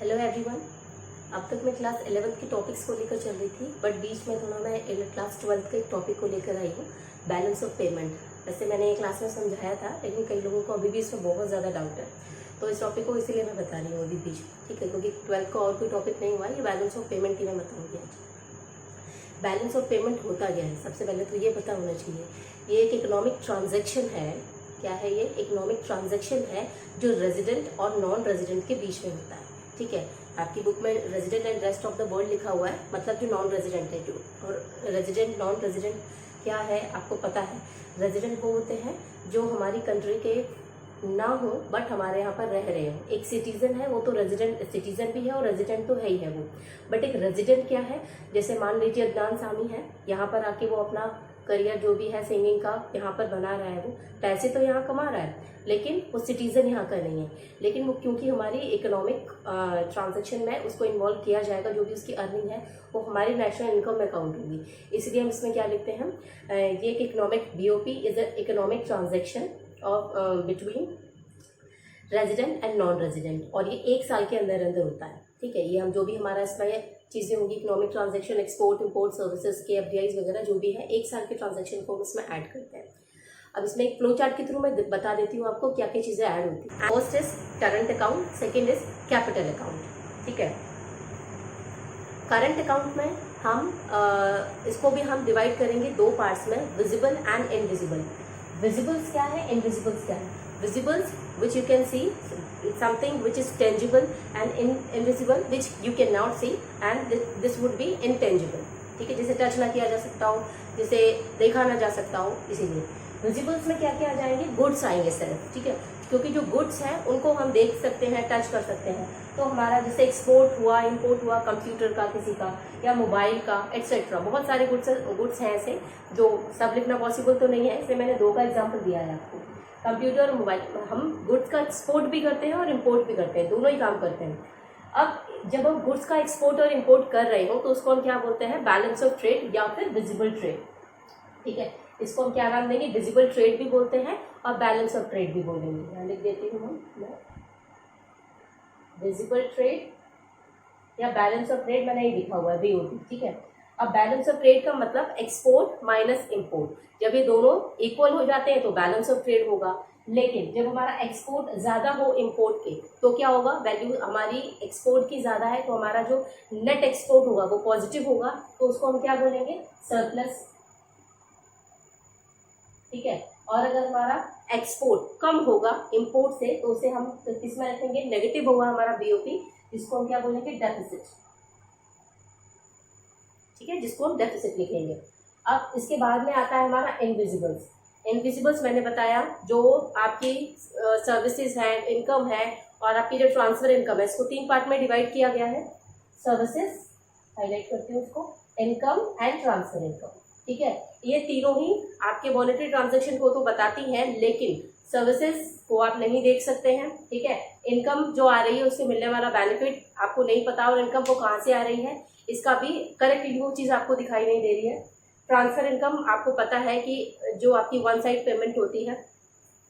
Hello everyone. अब तक मैं क्लास 11th की टॉपिक्स को लेकर चल रही थी, बट बीच में थोड़ा मैं क्लास 12th के एक टॉपिक को लेकर आई हूँ, बैलेंस ऑफ पेमेंट। वैसे मैंने ये क्लास में समझाया था, लेकिन कई लोगों को अभी भी इसमें बहुत ज़्यादा डाउट है, तो इस टॉपिक को इसीलिए मैं बता रही हूँ अभी बीच में, ठीक है, क्योंकि 12th का और कोई टॉपिक नहीं हुआ, ये बैलेंस ऑफ पेमेंट की मैं बताऊँगी आज। बैलेंस ऑफ पेमेंट होता क्या है, सबसे पहले तो ये पता होना चाहिए। ये एक इकोनॉमिक ट्रांजेक्शन है। क्या है ये? इकोनॉमिक ट्रांजेक्शन है जो रेजिडेंट और नॉन रेजिडेंट के बीच में होता है, ठीक है। आपकी बुक में resident and rest of the world लिखा हुआ है, मतलब जो नॉन रेजिडेंट है, जो और रेजिडेंट नॉन रेजिडेंट क्या है आपको पता है। रेजिडेंट वो होते हैं जो हमारी कंट्री के ना हो बट हमारे यहाँ पर रह रहे हो। एक सिटीजन है, वो तो रेजिडेंट सिटीजन भी है और रेजिडेंट तो है ही है वो, बट एक रेजिडेंट क्या है, जैसे मान लीजिए अदनान सामी है, यहाँ पर आके वो अपना करियर जो भी है सिंगिंग का यहाँ पर बना रहा है, वो पैसे तो यहाँ कमा रहा है, लेकिन वो सिटीजन यहाँ का नहीं है। लेकिन वो क्योंकि हमारी इकोनॉमिक ट्रांजैक्शन में उसको इन्वॉल्व किया जाएगा, जो भी उसकी अर्निंग है वो हमारी नेशनल इनकम में काउंट होगी, इसलिए हम इसमें क्या लिखते हैं, ये एक economic BOP is a economic transaction of between resident and non resident, और ये 1 साल के अंदर अंदर होता है, ठीक है। ये हम जो भी हमारा इसमें चीज़ें होंगी, economic transaction, export import services के FDIs वगैरह जो भी है, 1 साल के ट्रांजैक्शन को इसमें ऐड करते हैं। अब इसमें एक फ्लो चार्ट के थ्रू मैं बता देती हूँ आपको क्या क्या चीज़ें ऐड होती हैं। First is current account, second is capital account, ठीक है। करंट अकाउंट में हम इसको भी हम डिवाइड करेंगे 2 पार्ट्स में, विजिबल एंड इनविजिबल। विजिबल्स क्या है, इनविजिबल्स क्या है। विजिबल्स which you can see, something which is tangible, and invisible which you cannot see, and this would be intangible, ठीक है। जिसे टच ना किया जा सकता हो, जिसे देखा ना जा सकता हो, इसीलिए विजिबल्स में क्या क्या आ जाएंगे, गुड्स आएंगे सिर्फ, ठीक है, क्योंकि जो गुड्स हैं उनको हम देख सकते हैं, टच कर सकते हैं। तो हमारा जैसे एक्सपोर्ट हुआ, इंपोर्ट हुआ, कंप्यूटर का किसी का या मोबाइल का एक्सेट्रा, बहुत सारे गुड्स हैं ऐसे, जो सब लिखना पॉसिबल तो नहीं है, इसलिए मैंने 2 का एग्जाम्पल दिया है आपको। कंप्यूटर और मोबाइल, हम गुड्स का एक्सपोर्ट भी करते हैं और इंपोर्ट भी करते हैं, दोनों ही काम करते हैं। अब जब हम गुड्स का एक्सपोर्ट और इंपोर्ट कर रहे हो तो उसको हम क्या बोलते हैं, बैलेंस ऑफ ट्रेड या फिर विजिबल ट्रेड, ठीक है। इसको हम क्या नाम देंगे, विजिबल ट्रेड भी बोलते हैं और बैलेंस ऑफ ट्रेड भी बोलेंगे। यहाँ लिख देती हूँ मैं, विजिबल ट्रेड या बैलेंस ऑफ ट्रेड मैंने ये लिखा हुआ है, BOT, ठीक है। अब बैलेंस ऑफ ट्रेड का मतलब एक्सपोर्ट माइनस इंपोर्ट, जब ये दोनों इक्वल हो जाते हैं तो बैलेंस ऑफ ट्रेड होगा। लेकिन जब हमारा एक्सपोर्ट ज़्यादा हो इंपोर्ट के तो क्या होगा, वैल्यू हमारी एक्सपोर्ट की ज़्यादा है तो हमारा जो नेट एक्सपोर्ट होगा वो पॉजिटिव होगा, तो उसको हम क्या बोलेंगे, सरप्लस, ठीक है। और अगर हमारा एक्सपोर्ट कम होगा इंपोर्ट से तो उसे हम किसमें रखेंगे, नेगेटिव होगा हमारा BOP, जिसको हम क्या बोलेंगे, डेफिसिट, ठीक है, जिसको हम डेफिसिट लिखेंगे। अब इसके बाद में आता है हमारा इनविजिबल्स। इनविजिबल्स मैंने बताया जो आपकी सर्विसेज है, इनकम है, और आपकी जो ट्रांसफर इनकम है, इसको 3 पार्ट में डिवाइड किया गया है। सर्विसेज, हाईलाइट करती हूँ उसको, इनकम एंड ट्रांसफर इनकम, ठीक है। ये तीनों ही आपके मॉनेटरी ट्रांजेक्शन को तो बताती हैं, लेकिन सर्विसेज को आप नहीं देख सकते हैं, ठीक है। इनकम जो आ रही है उससे मिलने वाला बेनिफिट आपको नहीं पता, और इनकम वो कहाँ से आ रही है इसका भी करेक्टली वो चीज़ आपको दिखाई नहीं दे रही है। ट्रांसफर इनकम आपको पता है कि जो आपकी 1 साइड पेमेंट होती है,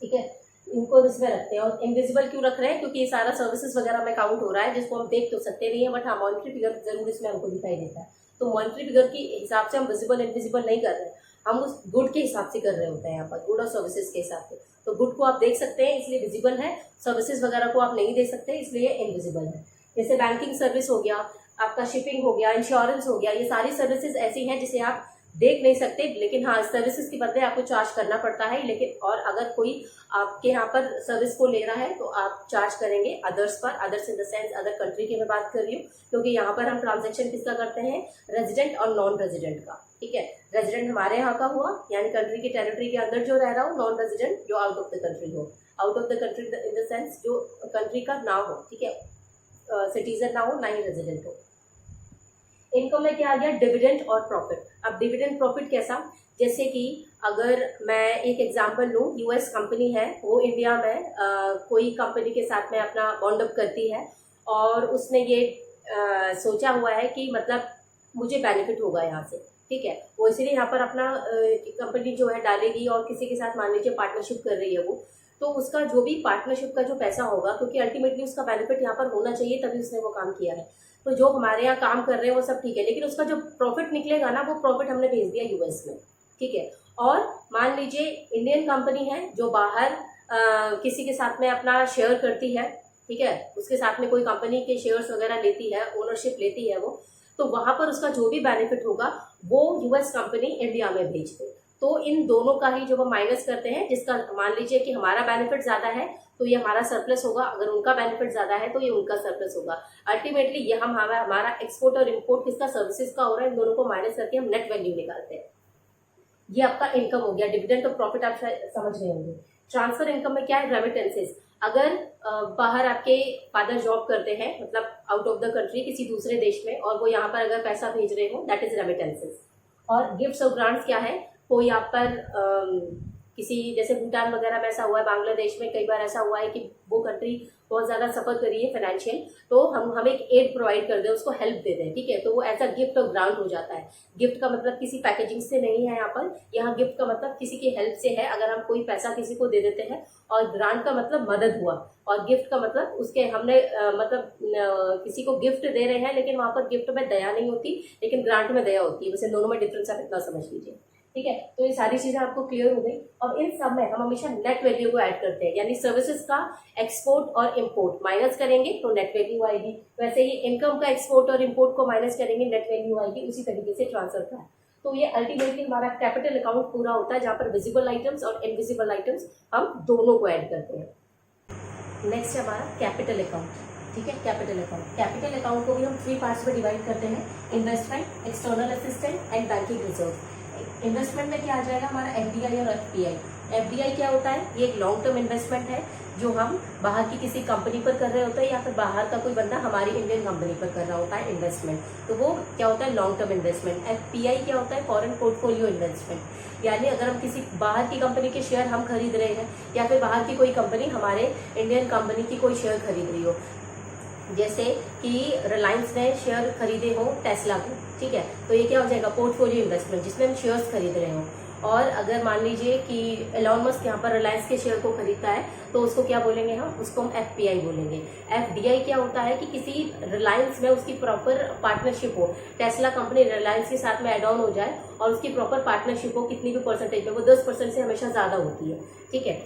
ठीक है, इनको इसमें रखते हैं। और इनविजिबल क्यों रख रहे हैं, क्योंकि ये सारा सर्विसेज वगैरह में काउंट हो रहा है, जिसको हम देख तो सकते नहीं है, बट हाँ मॉनिटरी फिगर जरूर इसमें हमको दिखाई देता है। तो मॉनिटरी फिगर के हिसाब से हम विजिबल इनविजिबल नहीं कर रहे हैं, हम उस गुड के हिसाब से कर रहे होते हैं, यहाँ पर गुड और सर्विसेज के हिसाब से। तो गुड को आप देख सकते हैं इसलिए विजिबल है, सर्विसेज वगैरह को आप नहीं देख सकते इसलिए इनविजिबल है। जैसे बैंकिंग सर्विस हो गया, आपका शिपिंग हो गया, इंश्योरेंस हो गया, ये सारी सर्विसेज ऐसी हैं जिसे आप देख नहीं सकते, लेकिन हाँ सर्विसेज के बदले आपको चार्ज करना पड़ता है। लेकिन और अगर कोई आपके यहाँ पर सर्विस को ले रहा है तो आप चार्ज करेंगे अदर्स पर, others in the sense other country की मैं बात कर रही हूँ, क्योंकि यहाँ पर हम ट्रांजेक्शन किसका करते हैं, रेजिडेंट और नॉन रेजिडेंट का, ठीक है। रेजिडेंट हमारे यहाँ का हुआ, यानी कंट्री की टेरिटरी के अंदर जो रह रहा हो, नॉन रेजिडेंट जो आउट ऑफ द कंट्री हो, out of the country in the sense जो कंट्री का ना हो, ठीक है, सिटीजन ना हो, ना ही रेजिडेंट हो। इनकम में क्या आ गया, डिविडेंड और प्रॉफिट। अब डिविडेंड प्रॉफिट कैसा, जैसे कि अगर मैं एक एग्जांपल लूँ, US कंपनी है, वो इंडिया में कोई कंपनी के साथ में अपना बॉन्ड अप करती है, और उसने ये सोचा हुआ है कि मतलब मुझे बेनिफिट होगा यहाँ से, ठीक है। वो इसीलिए यहाँ पर अपना कंपनी जो है डालेगी और किसी के साथ मान लीजिए पार्टनरशिप कर रही है वो, तो उसका जो भी पार्टनरशिप का जो पैसा होगा, क्योंकि अल्टीमेटली उसका बेनिफिट यहाँ पर होना चाहिए तभी उसने वो काम किया है। तो जो हमारे यहाँ काम कर रहे हैं वो सब ठीक है, लेकिन उसका जो प्रॉफिट निकलेगा ना, वो प्रॉफिट हमने भेज दिया यूएस में, ठीक है। और मान लीजिए इंडियन कंपनी है जो बाहर किसी के साथ में अपना शेयर करती है, ठीक है, उसके साथ में कोई कंपनी के शेयर्स वगैरह लेती है, ओनरशिप लेती है वो, तो वहां पर उसका जो भी बेनिफिट होगा वो यूएस कंपनी इंडिया में भेज दे। तो इन दोनों का ही जो हम माइनस करते हैं, जिसका मान लीजिए कि हमारा बेनिफिट ज्यादा है तो ये हमारा सरप्लस होगा, अगर उनका बेनिफिट ज्यादा है तो ये उनका सरप्लस होगा। अल्टीमेटली ये हमारा एक्सपोर्ट और इम्पोर्ट किसका, सर्विसेज का हो रहा है, इन दोनों को माइनस करके हम नेट वैल्यू निकालते हैं। ये आपका इनकम हो गया, डिविडेंड और प्रॉफिट आप समझ रहे होंगे। ट्रांसफर इनकम में क्या है, रेमिटेंसेज। अगर बाहर आपके फादर जॉब करते हैं, मतलब आउट ऑफ द कंट्री किसी दूसरे देश में, और वो यहाँ पर अगर पैसा भेज रहे हो, दैट इज रेमिटेंसेज। और गिफ्ट्स और ग्रांट्स क्या है, कोई आप पर किसी जैसे भूटान वगैरह में ऐसा हुआ है, बांग्लादेश में कई बार ऐसा हुआ है कि वो कंट्री बहुत ज़्यादा सफ़र कर रही है फाइनेंशियल, तो हम एक एड प्रोवाइड कर दें, उसको हेल्प दे दें, ठीक है, तो वो ऐसा गिफ्ट और ग्रांट हो जाता है। गिफ्ट का मतलब किसी पैकेजिंग से नहीं है यहाँ गिफ्ट का मतलब किसी की हेल्प से है, अगर हम कोई पैसा किसी को दे देते हैं। और ग्रांट का मतलब मदद हुआ, और गिफ्ट का मतलब उसके हमने किसी को गिफ्ट दे रहे हैं, लेकिन वहाँ पर गिफ्ट में दया नहीं होती, लेकिन ग्रांट में दया होती है। वैसे दोनों में डिफरेंस आप इतना समझ लीजिए, ठीक है। तो ये सारी चीजें आपको क्लियर हो गई। और इन सब में हम हमेशा नेट वैल्यू को ऐड करते हैं, यानी सर्विसेज का एक्सपोर्ट और इंपोर्ट माइनस करेंगे तो नेट वैल्यू आएगी। वैसे ही इनकम का एक्सपोर्ट और इंपोर्ट को माइनस करेंगे, नेट वैल्यू आएगी। उसी तरीके से ट्रांसफर का है। तो ये अल्टीमेटली हमारा कैपिटल अकाउंट पूरा होता है, जहाँ पर विजिबल आइटम्स और इनविजिबल आइटम्स हम दोनों को ऐड करते हैं। नेक्स्ट है हमारा कैपिटल अकाउंट, ठीक है। कैपिटल अकाउंट, कैपिटल अकाउंट को भी हम 3 पार्ट्स में डिवाइड करते हैं, investment, external assistant and banking reserve. Investment में क्या आ जाएगा हमारा, एफडीआई और एफपीआई। एफडीआई क्या होता है, ये एक लॉन्ग टर्म इन्वेस्टमेंट है जो हम बाहर की किसी कंपनी पर कर रहे होते हैं, या फिर बाहर का कोई बंदा हमारी इंडियन कंपनी पर कर रहा होता है इन्वेस्टमेंट, तो वो क्या होता है, लॉन्ग टर्म इन्वेस्टमेंट। एफपीआई क्या होता है, फॉरेन पोर्टफोलियो इन्वेस्टमेंट, यानी अगर हम किसी बाहर की कंपनी के शेयर हम खरीद रहे हैं, या फिर बाहर की कोई कंपनी हमारे इंडियन कंपनी की कोई शेयर खरीद रही हो, जैसे कि रिलायंस ने शेयर खरीदे हो टेस्ला को, ठीक है, तो ये क्या हो जाएगा, पोर्टफोलियो इन्वेस्टमेंट, जिसमें हम शेयर्स खरीद रहे हो। और अगर मान लीजिए कि एलॉन मस्क यहाँ पर रिलायंस के शेयर को खरीदता है, तो उसको क्या बोलेंगे हम, उसको हम एफपीआई बोलेंगे। एफडीआई क्या होता है कि किसी रिलायंस में उसकी प्रॉपर पार्टनरशिप हो, टेस्ला कंपनी रिलायंस के साथ में एड ऑन हो जाए और उसकी प्रॉपर पार्टनरशिप हो, कितनी भी परसेंटेज में, वो 10% से हमेशा ज़्यादा होती है, ठीक है,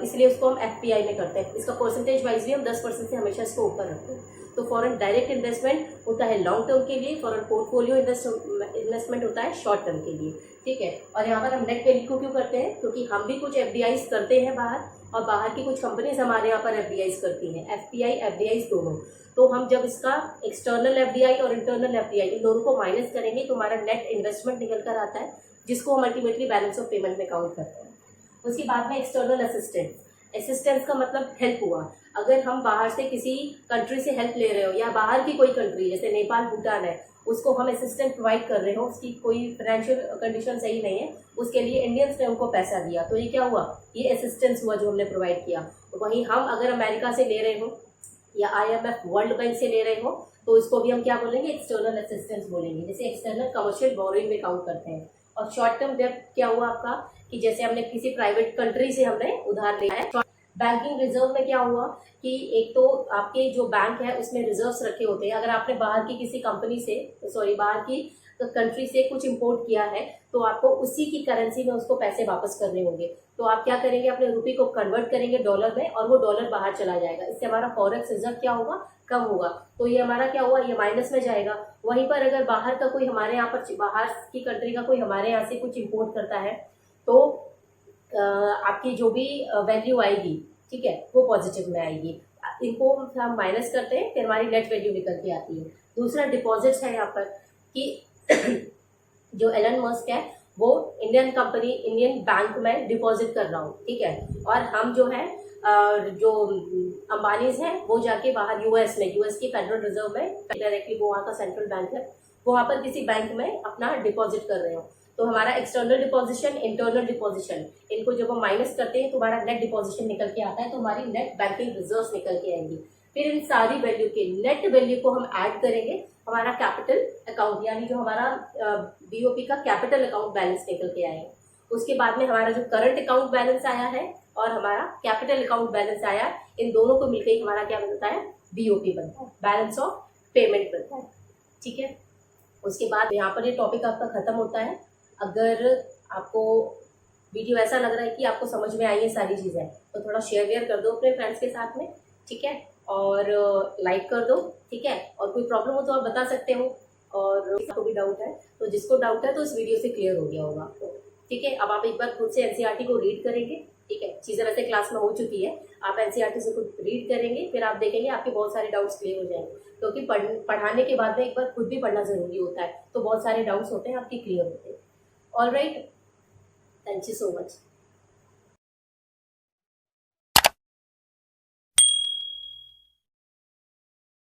इसलिए उसको हम एफपीआई में करते हैं। इसका परसेंटेज वाइज भी हम 10% से हमेशा इसको ऊपर रखते हैं। तो फॉरेन डायरेक्ट इन्वेस्टमेंट होता है लॉन्ग टर्म के लिए, फॉरेन पोर्टफोलियो इन्वेस्टमेंट होता है शॉर्ट टर्म के लिए, ठीक है। और यहाँ पर हम नेट वैल्यू को क्यों करते हैं, क्योंकि हम भी कुछ एफडीआईज करते हैं बाहर, और बाहर की कुछ कंपनीज हमारे यहाँ पर एफडीआईज करती हैं, एफपीआई एफडीआईज दोनों। तो हम जब इसका एक्सटर्नल एफडीआई और इंटरनल एफडीआई इन दोनों को माइनस करेंगे तो हमारा नेट इन्वेस्टमेंट निकल कर आता है, जिसको हम अल्टीमेटली बैलेंस ऑफ पेमेंट में काउंट करते हैं। उसके बाद में एक्सटर्नल असिस्टेंस का मतलब हेल्प हुआ। अगर हम बाहर से किसी कंट्री से हेल्प ले रहे हो, या बाहर की कोई कंट्री जैसे नेपाल भूटान है, उसको हम असिस्टेंस प्रोवाइड कर रहे हो, उसकी कोई फाइनेंशियल कंडीशन सही नहीं है, उसके लिए इंडियंस ने उनको पैसा दिया, तो ये क्या हुआ, ये असिस्टेंस हुआ जो हमने प्रोवाइड किया। वहीं हम अगर अमेरिका से ले रहे हो या IMF वर्ल्ड बैंक से ले रहे हो, तो इसको भी हम क्या बोलेंगे, एक्सटर्नल असिस्टेंस बोलेंगे। जैसे एक्सटर्नल कमर्शियल बोरोइंग में काउंट करते हैं। और शॉर्ट टर्म डेब्ट क्या हुआ आपका, कि जैसे हमने किसी प्राइवेट कंट्री से हमने उधार लिया है। बैंकिंग रिजर्व में क्या हुआ कि एक तो आपके जो बैंक है उसमें रिजर्व्स रखे होते हैं। अगर आपने बाहर की किसी कंपनी से बाहर की कंट्री से कुछ इंपोर्ट किया है, तो आपको उसी की करेंसी में उसको पैसे वापस करने होंगे। तो आप क्या करेंगे, अपने रुपये को कन्वर्ट करेंगे डॉलर में, और वो डॉलर बाहर चला जाएगा। इससे हमारा फॉरेक्स रिजर्व क्या होगा, कम होगा। तो ये हमारा क्या हुआ, ये माइनस में जाएगा। वहीं पर अगर बाहर का कोई हमारे यहाँ पर, बाहर की कंट्री का कोई हमारे यहाँ से कुछ इम्पोर्ट करता है, तो आपकी जो भी वैल्यू आएगी, ठीक है, वो पॉजिटिव में आएगी। इनको हम माइनस करते हैं, फिर हमारी नेट वैल्यू निकल के आती है। दूसरा डिपॉजिट्स है यहाँ पर, कि जो एलन मस्क है वो इंडियन कंपनी, इंडियन बैंक में डिपॉजिट कर रहा हूँ, ठीक है, और हम जो है जो अंबानीज हैं वो जाके बाहर यूएस की फेडरल रिजर्व में डायरेक्टली, वो वहाँ का सेंट्रल बैंक है, वहाँ पर किसी बैंक में अपना डिपॉजिट कर रहे हो। तो हमारा एक्सटर्नल डिपॉजिशन, इंटरनल डिपॉजिशन, इनको जब हम माइनस करते हैं तो हमारा नेट डिपॉजिशन निकल के आता है, तो हमारी नेट बैंकिंग रिजर्व्स निकल के आएंगी। फिर इन सारी वैल्यू के नेट वैल्यू को हम ऐड करेंगे, हमारा कैपिटल अकाउंट, यानी जो हमारा बीओपी का कैपिटल अकाउंट बैलेंस निकल के आएगा। उसके बाद में हमारा जो करंट अकाउंट बैलेंस आया है और हमारा कैपिटल अकाउंट बैलेंस आया, इन दोनों को मिलकर हमारा क्या बनता है, बीओपी बनता है, बैलेंस ऑफ पेमेंट बनता है। ठीक है, उसके बाद यहाँ पर ये टॉपिक आपका खत्म होता है। अगर आपको वीडियो ऐसा लग रहा है कि आपको समझ में आई है सारी चीज़ें, तो थोड़ा शेयर कर दो अपने फ्रेंड्स के साथ में। ठीक है, और लाइक कर दो। ठीक है, और कोई प्रॉब्लम हो तो आप बता सकते हो, और आपको भी डाउट है तो जिसको डाउट है तो इस वीडियो से क्लियर हो गया होगा आपको। ठीक है, अब आप एक बार खुद से एनसीईआरटी को रीड करेंगे। ठीक है, चीज़ें वैसे क्लास में हो चुकी है, आप एनसीईआरटी से खुद रीड करेंगे, फिर आप देखेंगे आपके बहुत सारे डाउट्स क्लियर हो जाएंगे, क्योंकि पढ़ाने के बाद में एक बार खुद भी पढ़ना जरूरी होता है, तो बहुत सारे डाउट्स होते हैं आपके क्लियर होते हैं। Alright, thank you so much.